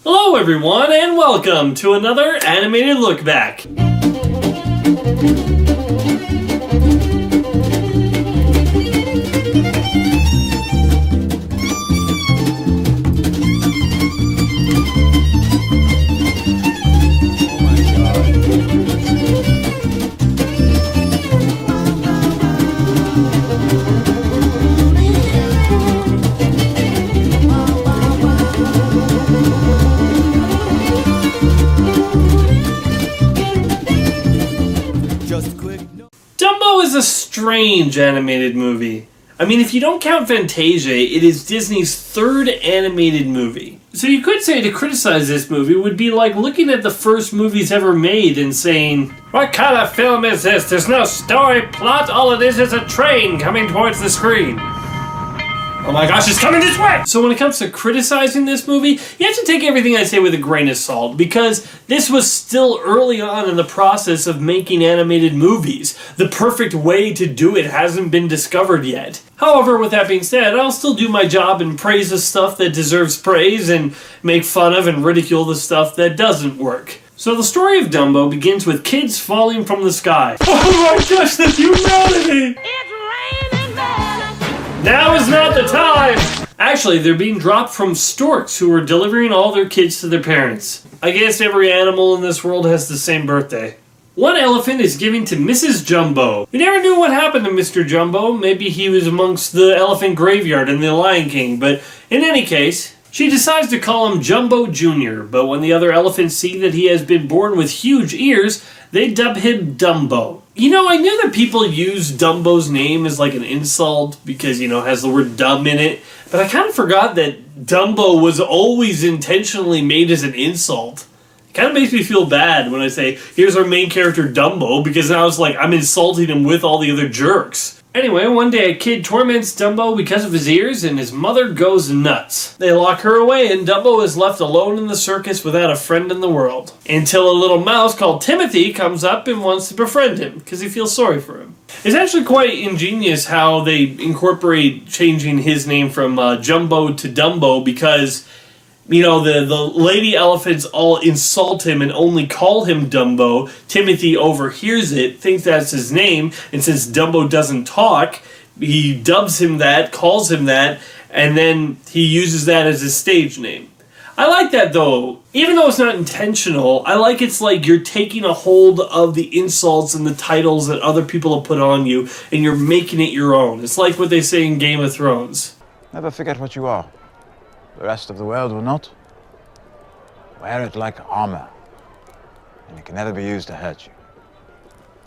Hello everyone, and welcome to another animated look back. Dumbo is a strange animated movie. I mean, if you don't count Fantasia, it is Disney's third animated movie. So you could say to criticize this movie would be like looking at the first movies ever made and saying, "What kind of film is this? There's no story, plot, all it is a train coming towards the screen. Oh my gosh, it's coming this way!" So when it comes to criticizing this movie, you have to take everything I say with a grain of salt, because this was still early on in the process of making animated movies. The perfect way to do it hasn't been discovered yet. However, with that being said, I'll still do my job and praise the stuff that deserves praise and make fun of and ridicule the stuff that doesn't work. So the story of Dumbo begins with kids falling from the sky. Oh my gosh, the humanity! Now is not the time! Actually, they're being dropped from storks who are delivering all their kids to their parents. I guess every animal in this world has the same birthday. One elephant is given to Mrs. Jumbo. We never knew what happened to Mr. Jumbo. Maybe he was amongst the elephant graveyard in The Lion King, but in any case, she decides to call him Jumbo Jr., but when the other elephants see that he has been born with huge ears, they dub him Dumbo. You know, I knew that people use Dumbo's name as like an insult because, you know, it has the word dumb in it, but I kind of forgot that Dumbo was always intentionally made as an insult. It kind of makes me feel bad when I say, here's our main character Dumbo, because now it's like I'm insulting him with all the other jerks. Anyway, one day a kid torments Dumbo because of his ears, and his mother goes nuts. They lock her away, and Dumbo is left alone in the circus without a friend in the world. Until a little mouse called Timothy comes up and wants to befriend him, because he feels sorry for him. It's actually quite ingenious how they incorporate changing his name from Jumbo to Dumbo, because, you know, the lady elephants all insult him and only call him Dumbo. Timothy overhears it, thinks that's his name, and since Dumbo doesn't talk, he dubs him that, calls him that, and then he uses that as his stage name. I like that though. Even though it's not intentional, I like it's like you're taking a hold of the insults and the titles that other people have put on you, and you're making it your own. It's like what they say in Game of Thrones. Never forget what you are. The rest of the world will not. Wear it like armor, and it can never be used to hurt you.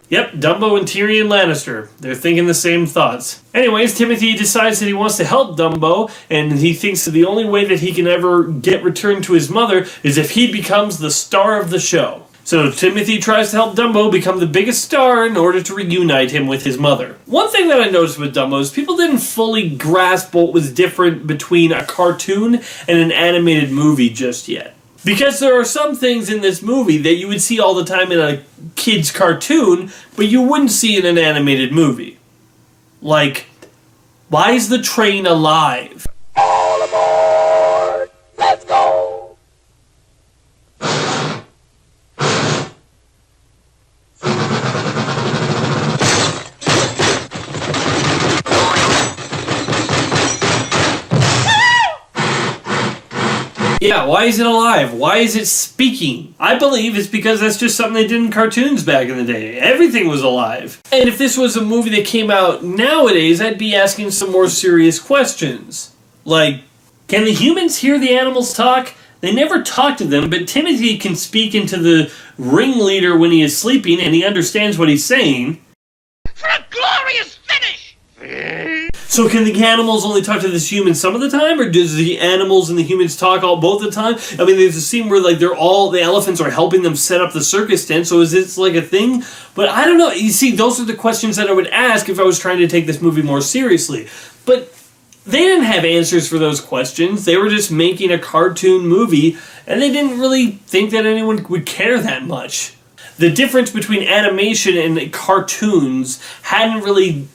Yep, Dumbo and Tyrion Lannister. They're thinking the same thoughts. Anyways, Timothy decides that he wants to help Dumbo, and he thinks that the only way that he can ever get returned to his mother is if he becomes the star of the show. So Timothy tries to help Dumbo become the biggest star in order to reunite him with his mother. One thing that I noticed with Dumbo is people didn't fully grasp what was different between a cartoon and an animated movie just yet. Because there are some things in this movie that you would see all the time in a kid's cartoon, but you wouldn't see in an animated movie. Like, why is the train alive? All aboard! Let's go! Yeah, why is it alive? Why is it speaking? I believe it's because that's just something they did in cartoons back in the day. Everything was alive. And if this was a movie that came out nowadays, I'd be asking some more serious questions. Like, can the humans hear the animals talk? They never talk to them, but Timothy can speak into the ringleader when he is sleeping, and he understands what he's saying. For a glorious finish! So can the animals only talk to this human some of the time, or does the animals and the humans talk both the time? I mean, there's a scene where like the elephants are helping them set up the circus tent, so is this like a thing? But I don't know. You see, those are the questions that I would ask if I was trying to take this movie more seriously. But they didn't have answers for those questions. They were just making a cartoon movie, and they didn't really think that anyone would care that much. The difference between animation and cartoons hadn't really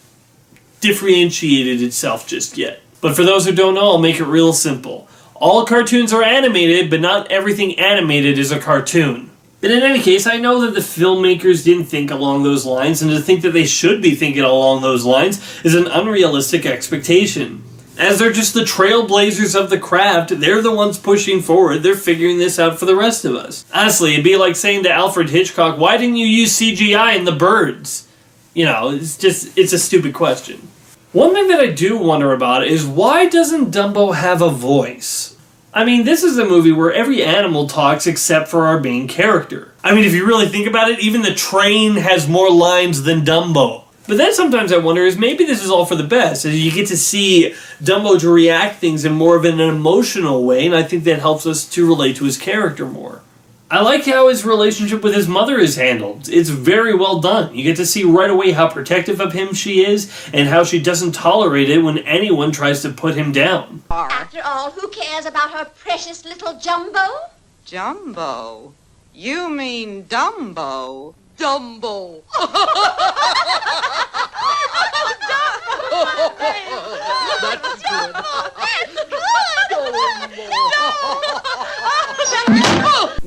differentiated itself just yet. But for those who don't know, I'll make it real simple. All cartoons are animated, but not everything animated is a cartoon. But in any case, I know that the filmmakers didn't think along those lines, and to think that they should be thinking along those lines is an unrealistic expectation. As they're just the trailblazers of the craft, they're the ones pushing forward, they're figuring this out for the rest of us. Honestly, it'd be like saying to Alfred Hitchcock, why didn't you use CGI in The Birds? You know, it's a stupid question. One thing that I do wonder about is, why doesn't Dumbo have a voice? I mean, this is a movie where every animal talks except for our main character. I mean, if you really think about it, even the train has more lines than Dumbo. But then sometimes I wonder is maybe this is all for the best, as you get to see Dumbo to react things in more of an emotional way, and I think that helps us to relate to his character more. I like how his relationship with his mother is handled. It's very well done. You get to see right away how protective of him she is, and how she doesn't tolerate it when anyone tries to put him down. After all, who cares about her precious little Jumbo? Jumbo? You mean Dumbo? Dumbo. That's good.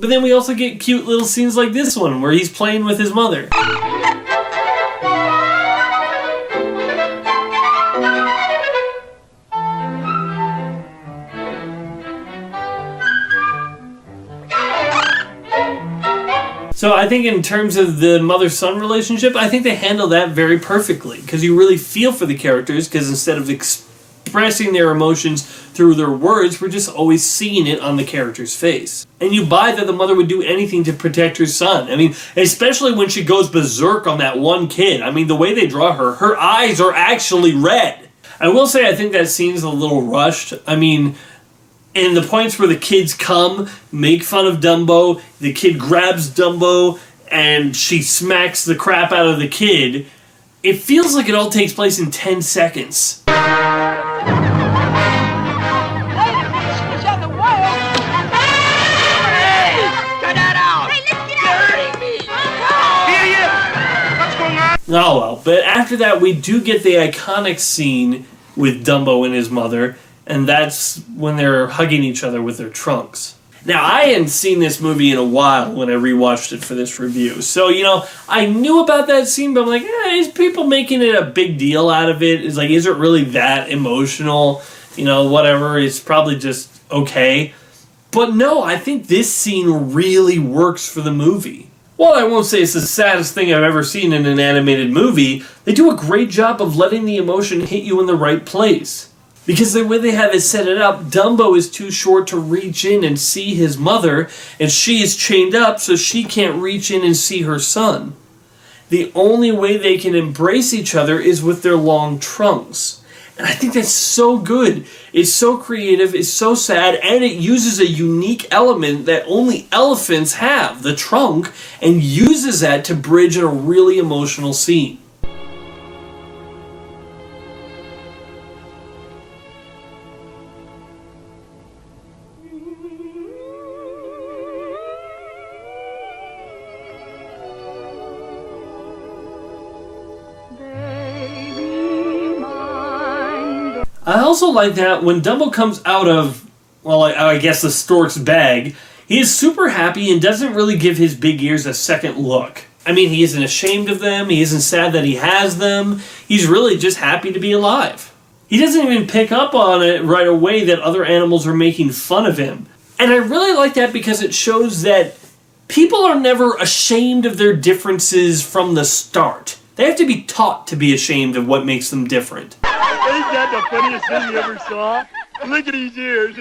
But then we also get cute little scenes like this one, where he's playing with his mother. So I think in terms of the mother-son relationship, I think they handle that very perfectly, because you really feel for the characters, because instead of expressing their emotions through their words, we're just always seeing it on the character's face. And you buy that the mother would do anything to protect her son. I mean, especially when she goes berserk on that one kid. I mean, the way they draw her, her eyes are actually red. I will say I think that scene's a little rushed. I mean, and the points where the kids come, make fun of Dumbo, the kid grabs Dumbo, and she smacks the crap out of the kid, it feels like it all takes place in 10 seconds. Oh well, but after that we do get the iconic scene with Dumbo and his mother, and that's when they're hugging each other with their trunks. Now, I hadn't seen this movie in a while when I rewatched it for this review, so, you know, I knew about that scene, but I'm like, is people making it a big deal out of it? Is it really that emotional? You know, whatever, it's probably just okay. But no, I think this scene really works for the movie. While I won't say it's the saddest thing I've ever seen in an animated movie, they do a great job of letting the emotion hit you in the right place. Because the way they have it set it up, Dumbo is too short to reach in and see his mother, and she is chained up so she can't reach in and see her son. The only way they can embrace each other is with their long trunks. And I think that's so good. It's so creative, it's so sad, and it uses a unique element that only elephants have, the trunk, and uses that to bridge in a really emotional scene. I also like that when Dumbo comes out of, well, I guess the stork's bag, he is super happy and doesn't really give his big ears a second look. I mean, he isn't ashamed of them, he isn't sad that he has them, he's really just happy to be alive. He doesn't even pick up on it right away that other animals are making fun of him. And I really like that because it shows that people are never ashamed of their differences from the start. They have to be taught to be ashamed of what makes them different. Ain't that the funniest thing you ever saw? Look at his ears.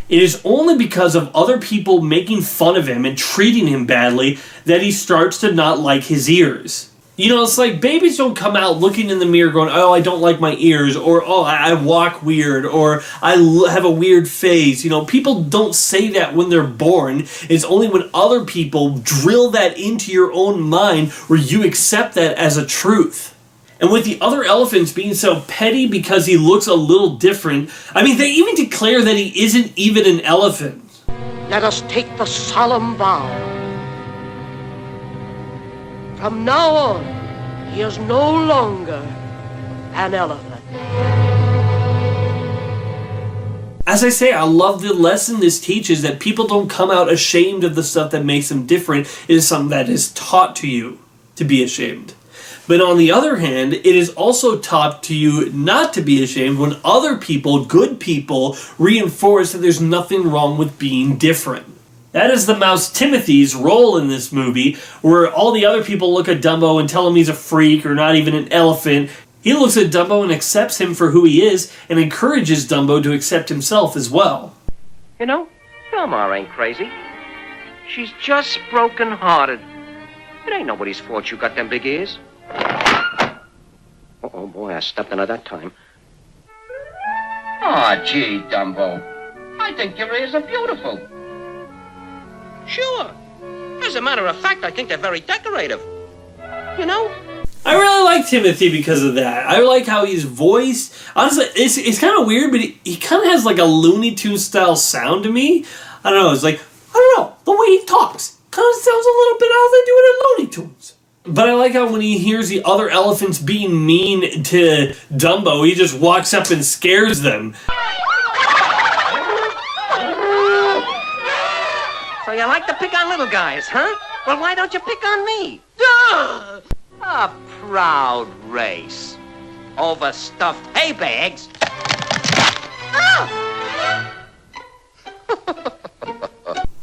It is only because of other people making fun of him and treating him badly that he starts to not like his ears. You know, it's like babies don't come out looking in the mirror going, oh, I don't like my ears, or oh, I walk weird, or I have a weird face. You know, people don't say that when they're born. It's only when other people drill that into your own mind where you accept that as a truth. And with the other elephants being so petty because he looks a little different, I mean, they even declare that he isn't even an elephant. let us take the solemn vow. From now on, he is no longer an elephant. As I say, I love the lesson this teaches, that people don't come out ashamed of the stuff that makes them different. It is something that is taught to you to be ashamed. But on the other hand, it is also taught to you not to be ashamed when other people, good people, reinforce that there's nothing wrong with being different. That is the mouse Timothy's role in this movie, where all the other people look at Dumbo and tell him he's a freak or not even an elephant. He looks at Dumbo and accepts him for who he is and encourages Dumbo to accept himself as well. You know, Belmar ain't crazy. She's just broken-hearted. It ain't nobody's fault you got them big ears. Oh boy, I stepped on her that time. Aw, gee, Dumbo. I think your ears are beautiful. Sure. As a matter of fact, I think they're very decorative. You know? I really like Timothy because of that. I like how he's voiced. Honestly, it's kind of weird, but he kind of has like a Looney Tunes style sound to me. I don't know, it's like, I don't know, the way he talks kind of sounds a little bit how they do it in Looney Tunes. But I like how when he hears the other elephants being mean to Dumbo, he just walks up and scares them. So you like to pick on little guys, huh? Well, why don't you pick on me? Duh! A proud race. Overstuffed hay bags.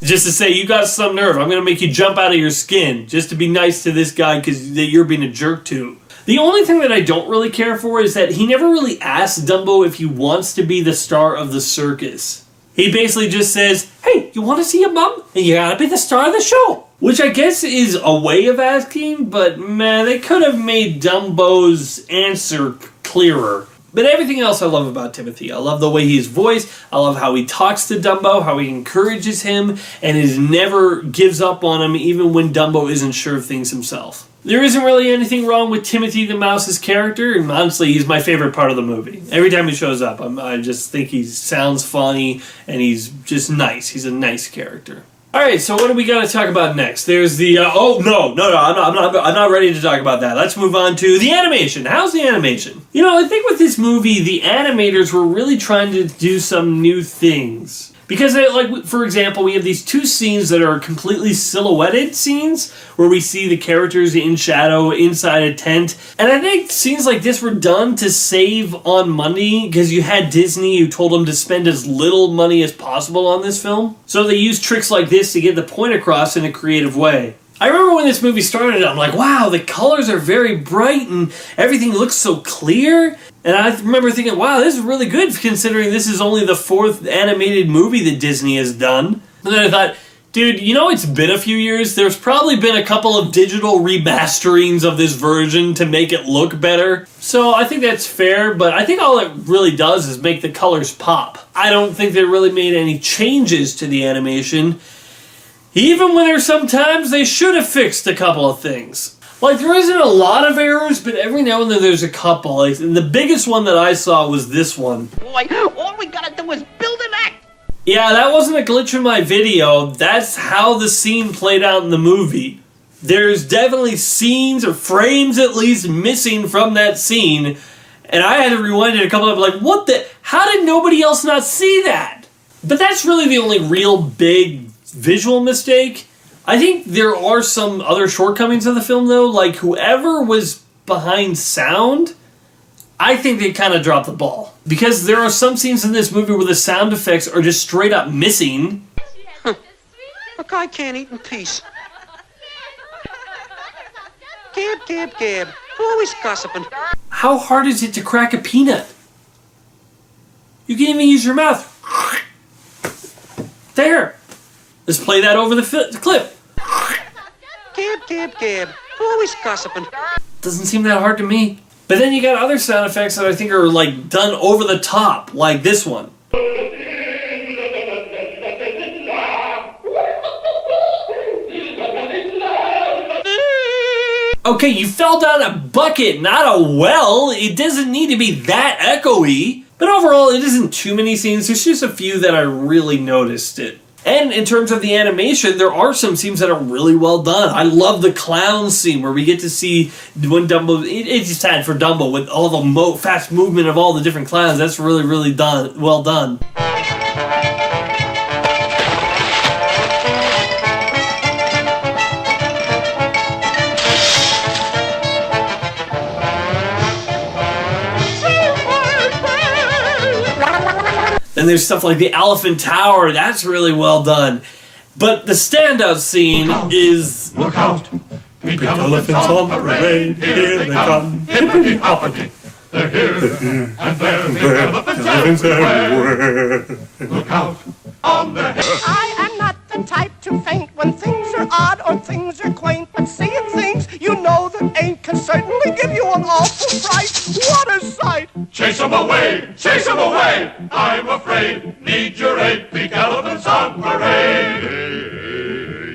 Just to say, you got some nerve. I'm going to make you jump out of your skin just to be nice to this guy because you're being a jerk to. The only thing that I don't really care for is that he never really asks Dumbo if he wants to be the star of the circus. He basically just says, hey, you want to see your mom? And you got to be the star of the show. Which I guess is a way of asking, but man, they could have made Dumbo's answer clearer. But everything else I love about Timothy. I love the way he's voiced. I love how he talks to Dumbo, how he encourages him, and he never gives up on him even when Dumbo isn't sure of things himself. There isn't really anything wrong with Timothy the Mouse's character, and honestly, he's my favorite part of the movie. Every time he shows up, I just think he sounds funny, and he's just nice. He's a nice character. Alright, so what do we got to talk about next? There's the, I'm not ready to talk about that. Let's move on to the animation. How's the animation? You know, I think with this movie, the animators were really trying to do some new things. Because, like, for example, we have these two scenes that are completely silhouetted scenes, where we see the characters in shadow inside a tent. And I think scenes like this were done to save on money, because you had Disney who told them to spend as little money as possible on this film. So they used tricks like this to get the point across in a creative way. I remember when this movie started, I'm like, wow, the colors are very bright and everything looks so clear. And I remember thinking, wow, this is really good considering this is only the fourth animated movie that Disney has done. And then I thought, dude, you know, it's been a few years. There's probably been a couple of digital remasterings of this version to make it look better. So I think that's fair, but I think all it really does is make the colors pop. I don't think they really made any changes to the animation. Even when there's sometimes they should have fixed a couple of things. Like, there isn't a lot of errors, but every now and then there's a couple. Like, and the biggest one that I saw was this one. Boy, all we gotta do is build an act. Yeah, that wasn't a glitch in my video. That's how the scene played out in the movie. There's definitely scenes, or frames at least, missing from that scene. And I had to rewind it a couple of times, like, what the? How did nobody else not see that? But that's really the only real big visual mistake. I think there are some other shortcomings of the film, though. Like, whoever was behind sound, I think they kind of dropped the ball. Because there are some scenes in this movie where the sound effects are just straight up missing. A guy can't eat in peace. Gab, gab, gab. Always gossiping. How hard is it to crack a peanut? You can't even use your mouth. There. Let's play that over the clip. Gab, gab, gab. Always gossiping. Doesn't seem that hard to me. But then you got other sound effects that I think are like done over the top, like this one. Okay, you fell down a bucket, not a well. It doesn't need to be that echoey. But overall, it isn't too many scenes. There's just a few that I really noticed it. And in terms of the animation, there are some scenes that are really well done. I love the clown scene where we get to see when Dumbo, it's just sad for Dumbo with all the fast movement of all the different clowns. That's really, really well done. And there's stuff like the Elephant Tower. That's really well done. But the standout scene is... Look out! Big elephants on parade. Here they come. Hippity-hoppity. They're here and there. Big elephants everywhere. Look out on the hill. I am not the type to faint when things are odd or things are quaint. But seeing things you know that ain't can certainly give you an awful fright. What a sight! Chase 'em away! Chase 'em away! I'm afraid. Need your aid. Big elephants on parade.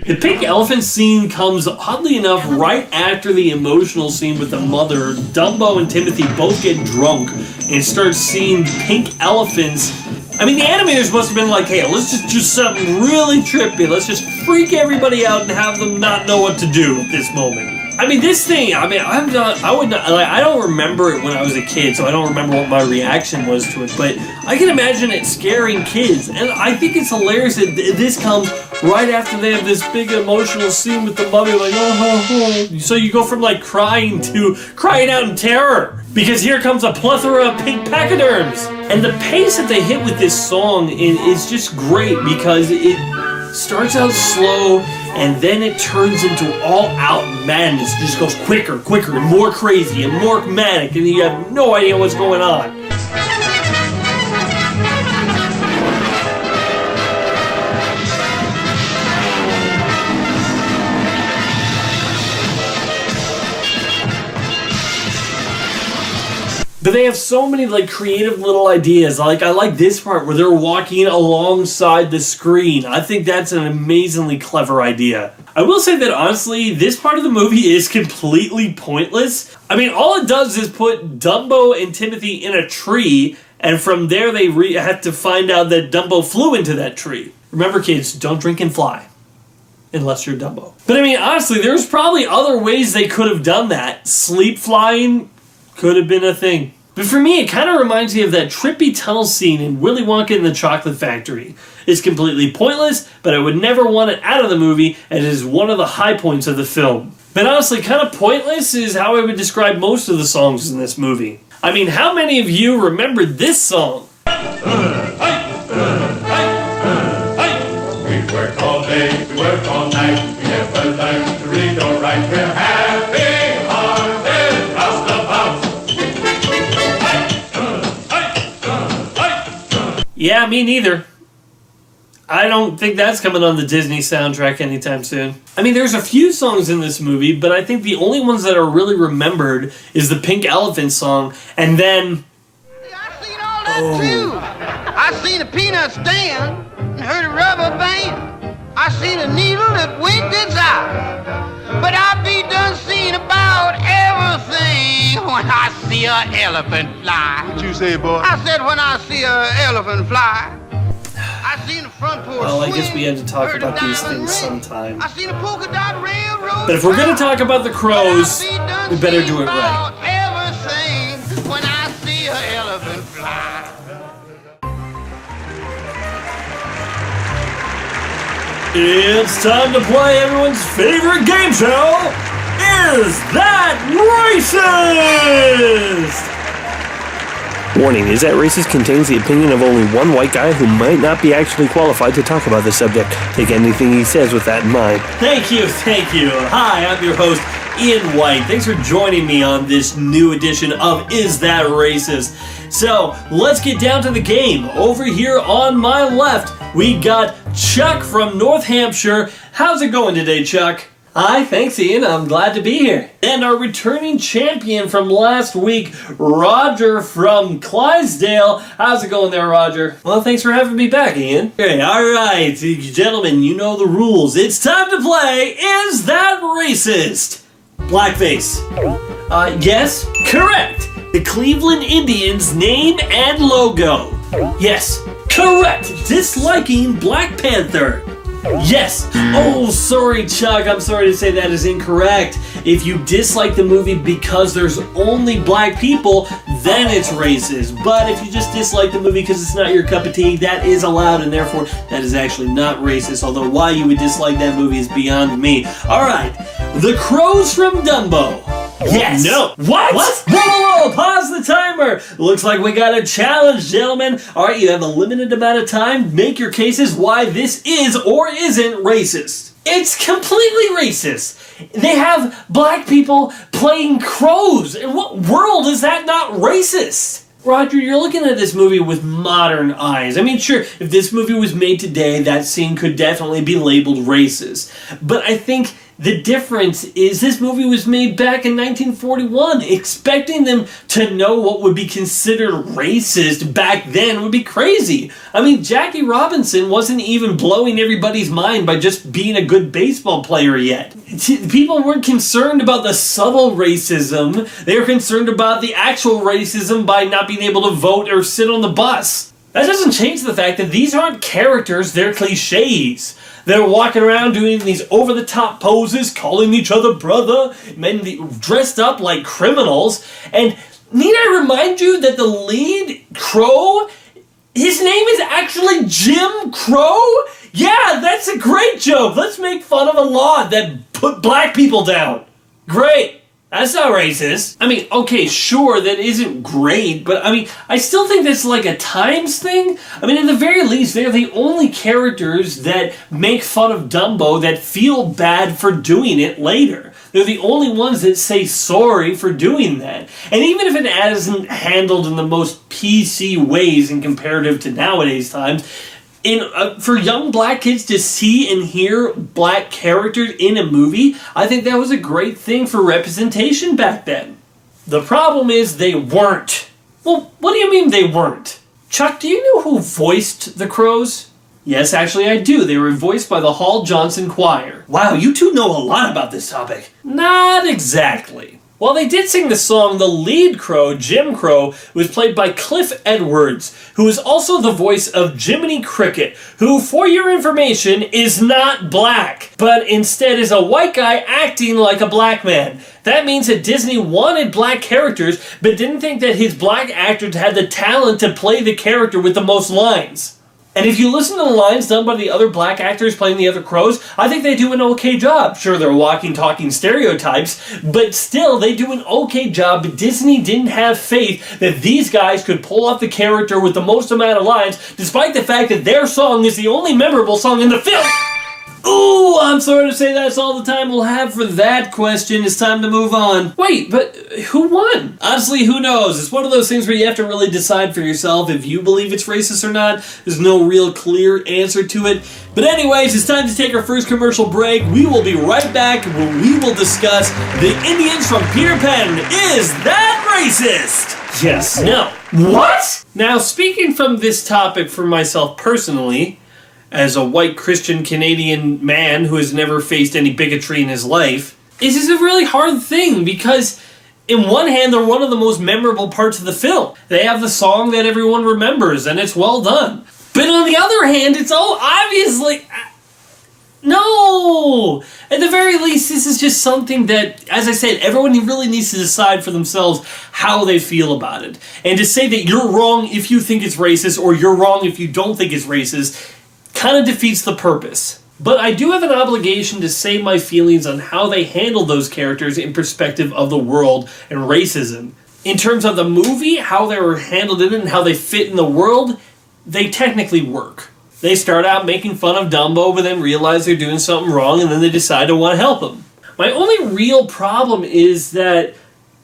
The pink elephant scene comes, oddly enough, right after the emotional scene with the mother. Dumbo and Timothy both get drunk and start seeing pink elephants. I mean, the animators must have been like, hey, let's just do something really trippy. Let's just freak everybody out and have them not know what to do at this moment. I mean, this thing, I don't remember it when I was a kid, so I don't remember what my reaction was to it, but I can imagine it scaring kids, and I think it's hilarious that this comes right after they have this big emotional scene with the mummy, like, oh. So you go from, like, crying to crying out in terror, because here comes a plethora of pink pachyderms. And the pace that they hit with this song is just great, because it starts out slow, and then it turns into all-out madness. It just goes quicker, and more crazy, and more manic, and you have no idea what's going on. But they have so many like creative little ideas. Like I like this part where they're walking alongside the screen. I think that's an amazingly clever idea. I will say that honestly, this part of the movie is completely pointless. I mean, all it does is put Dumbo and Timothy in a tree, and from there they have to find out that Dumbo flew into that tree. Remember kids, don't drink and fly. Unless you're Dumbo. But I mean, honestly, there's probably other ways they could have done that. Sleep flying could have been a thing. But for me, it kind of reminds me of that trippy tunnel scene in Willy Wonka and the Chocolate Factory. It's completely pointless, but I would never want it out of the movie, and it is one of the high points of the film. But honestly, kind of pointless is how I would describe most of the songs in this movie. I mean, how many of you remember this song? We work all day, we work all night, we never learn to read or write. We're happy-hearted roustabouts. Yeah, me neither. I don't think that's coming on the Disney soundtrack anytime soon. I mean, there's a few songs in this movie, but I think the only ones that are really remembered is the Pink Elephant song, and then... I seen all that too. I seen a peanut stand and heard a rubber band. I seen a needle that winked its eye. But I be done seeing about everything when I see an elephant fly. What you say, boy? I said when I see an elephant fly. I seen the front porch. Well, I guess we had to talk swing, about these heard a things diamond ring. sometime. I seen a polka dot railroad. But if we're going to talk about the crows, we better do it right. Everything when I see an elephant fly. It's time to play everyone's favorite game show, Is That Racist? Warning, Is That Racist contains the opinion of only one white guy who might not be actually qualified to talk about the subject. Take anything he says with that in mind. Thank you. Hi, I'm your host, Ian White. Thanks for joining me on this new edition of Is That Racist? So, let's get down to the game. Over here on my left, we got Chuck from North Hampshire. How's it going today, Chuck? Hi, thanks Ian, I'm glad to be here. And our returning champion from last week, Roger from Clydesdale. How's it going there, Roger? Well, thanks for having me back, Ian. Okay, alright, gentlemen, you know the rules. It's time to play Is That Racist? Blackface. Yes, correct. The Cleveland Indians name and logo. Yes, Correct! Disliking Black Panther. Yes! Oh, sorry, Chuck. I'm sorry to say that is incorrect. If you dislike the movie because there's only black people, then it's racist. But if you just dislike the movie because it's not your cup of tea, that is allowed, and therefore that is actually not racist. Although why you would dislike that movie is beyond me. Alright, The Crows from Dumbo. Yes. No. What? Whoa, pause the timer. Looks like we got a challenge, gentlemen. Alright, you have a limited amount of time. Make your cases why this is or isn't racist. It's completely racist. They have black people playing crows. In what world is that not racist? Roger, you're looking at this movie with modern eyes. I mean, sure, if this movie was made today, that scene could definitely be labeled racist. But I think the difference is this movie was made back in 1941. Expecting them to know what would be considered racist back then would be crazy. I mean, Jackie Robinson wasn't even blowing everybody's mind by just being a good baseball player yet. People weren't concerned about the subtle racism. They were concerned about the actual racism by not being able to vote or sit on the bus. That doesn't change the fact that these aren't characters, they're cliches. They're walking around doing these over-the-top poses, calling each other brother, men dressed up like criminals. And need I remind you that the lead crow, his name is actually Jim Crow? Yeah, that's a great joke. Let's make fun of a law that put black people down. Great. That's not racist. I mean, okay, sure, that isn't great, but I mean, I still think that's like a times thing. I mean, at the very least, they're the only characters that make fun of Dumbo that feel bad for doing it later. They're the only ones that say sorry for doing that. And even if it isn't handled in the most PC ways in comparative to nowadays times, for young black kids to see and hear black characters in a movie, I think that was a great thing for representation back then. The problem is they weren't. Well, what do you mean they weren't? Chuck, do you know who voiced the Crows? Yes, actually I do. They were voiced by the Hall Johnson Choir. Wow, you two know a lot about this topic. Not exactly. While they did sing the song, the lead crow, Jim Crow, was played by Cliff Edwards, who is also the voice of Jiminy Cricket, who, for your information, is not black, but instead is a white guy acting like a black man. That means that Disney wanted black characters, but didn't think that his black actors had the talent to play the character with the most lines. And if you listen to the lines done by the other black actors playing the other crows, I think they do an okay job. Sure, they're walking, talking stereotypes, but still, they do an okay job. But Disney didn't have faith that these guys could pull off the character with the most amount of lines, despite the fact that their song is the only memorable song in the film. Ooh, I'm sorry to say that's all the time we'll have for that question. It's time to move on. Wait, but who won? Honestly, who knows? It's one of those things where you have to really decide for yourself if you believe it's racist or not. There's no real clear answer to it. But anyways, it's time to take our first commercial break. We will be right back where we will discuss the Indians from Peter Pan. Is that racist? Yes. No. What? Now, speaking from this topic for myself personally, as a white Christian Canadian man who has never faced any bigotry in his life, this is a really hard thing because in one hand, they're one of the most memorable parts of the film. They have the song that everyone remembers and it's well done. But on the other hand, it's all obviously... No! At the very least, this is just something that, as I said, everyone really needs to decide for themselves how they feel about it. And to say that you're wrong if you think it's racist or you're wrong if you don't think it's racist kind of defeats the purpose. But I do have an obligation to say my feelings on how they handle those characters in perspective of the world and racism. In terms of the movie, how they were handled in it and how they fit in the world, they technically work. They start out making fun of Dumbo, but then realize they're doing something wrong, and then they decide to want to help him. My only real problem is that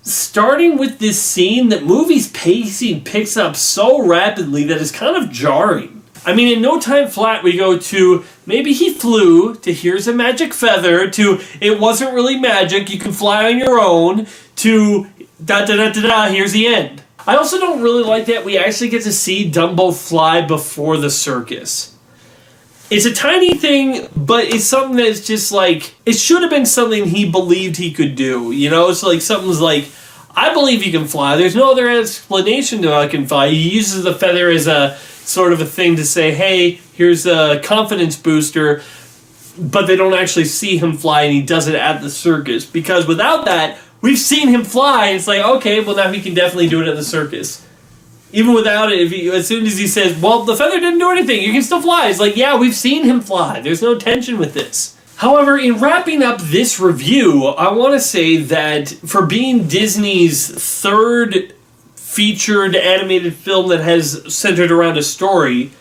starting with this scene, the movie's pacing picks up so rapidly that it's kind of jarring. I mean, in no time flat, we go to maybe he flew, to here's a magic feather, to it wasn't really magic, you can fly on your own, to da-da-da-da-da, here's the end. I also don't really like that we actually get to see Dumbo fly before the circus. It's a tiny thing, but it's something that's just like, it should have been something he believed he could do, you know? It's like something's like, I believe he can fly. There's no other explanation to how he can fly. He uses the feather as a sort of a thing to say, hey, here's a confidence booster, but they don't actually see him fly, and he does it at the circus. Because without that, we've seen him fly, and it's like, okay, well now he can definitely do it at the circus. Even without it, as soon as he says, well, the feather didn't do anything, you can still fly. It's like, yeah, we've seen him fly. There's no tension with this. However, in wrapping up this review, I want to say that for being Disney's third featured animated film that has centered around a story,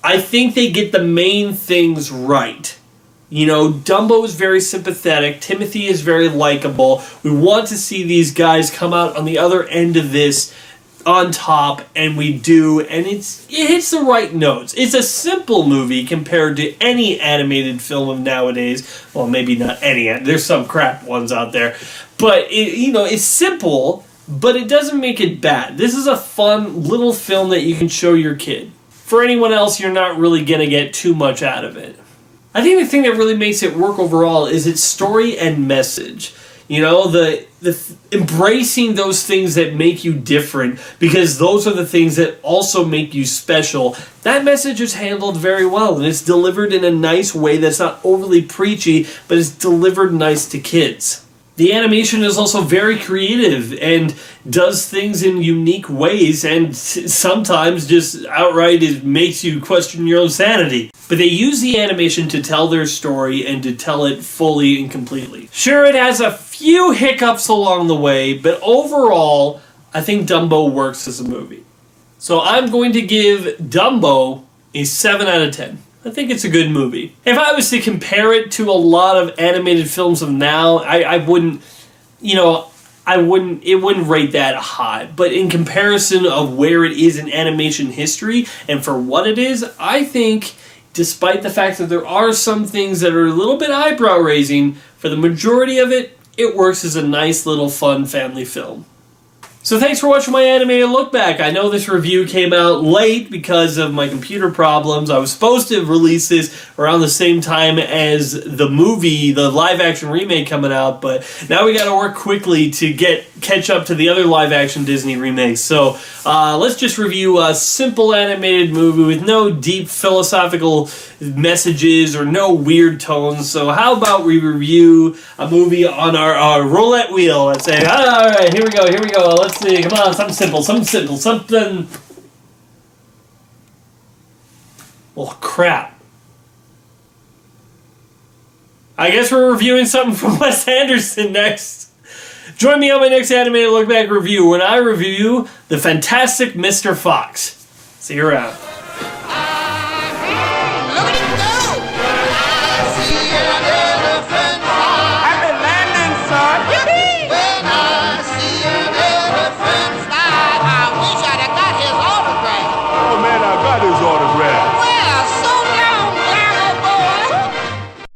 I think they get the main things right. You know, Dumbo is very sympathetic. Timothy is very likable. We want to see these guys come out on the other end of this on top, and we do, and it hits the right notes. It's a simple movie compared to any animated film of nowadays. Well, maybe not any. There's some crap ones out there. But, it's simple, but it doesn't make it bad. This is a fun little film that you can show your kid. For anyone else, you're not really going to get too much out of it. I think the thing that really makes it work overall is its story and message. You know, the embracing those things that make you different, because those are the things that also make you special. That message is handled very well, and it's delivered in a nice way that's not overly preachy, but it's delivered nice to kids. The animation is also very creative and does things in unique ways, and sometimes just outright it makes you question your own sanity. But they use the animation to tell their story and to tell it fully and completely. Sure, it has a few hiccups along the way, but overall, I think Dumbo works as a movie. So I'm going to give Dumbo a 7 out of 10. I think it's a good movie. If I was to compare it to a lot of animated films of now, I wouldn't, it wouldn't rate that high. But in comparison of where it is in animation history and for what it is, I think, despite the fact that there are some things that are a little bit eyebrow-raising, for the majority of it, it works as a nice little fun family film. So thanks for watching my animated look back. I know this review came out late because of my computer problems. I was supposed to release this around the same time as the movie, the live-action remake coming out, but now we gotta work quickly to catch up to the other live-action Disney remakes. So let's just review a simple animated movie with no deep philosophical messages or no weird tones. So how about we review a movie on our roulette wheel? Let's say, alright, here we go. Let's see, come on, something. Oh, crap. I guess we're reviewing something from Wes Anderson next. Join me on my next animated look back review when I review The Fantastic Mr. Fox. See you around.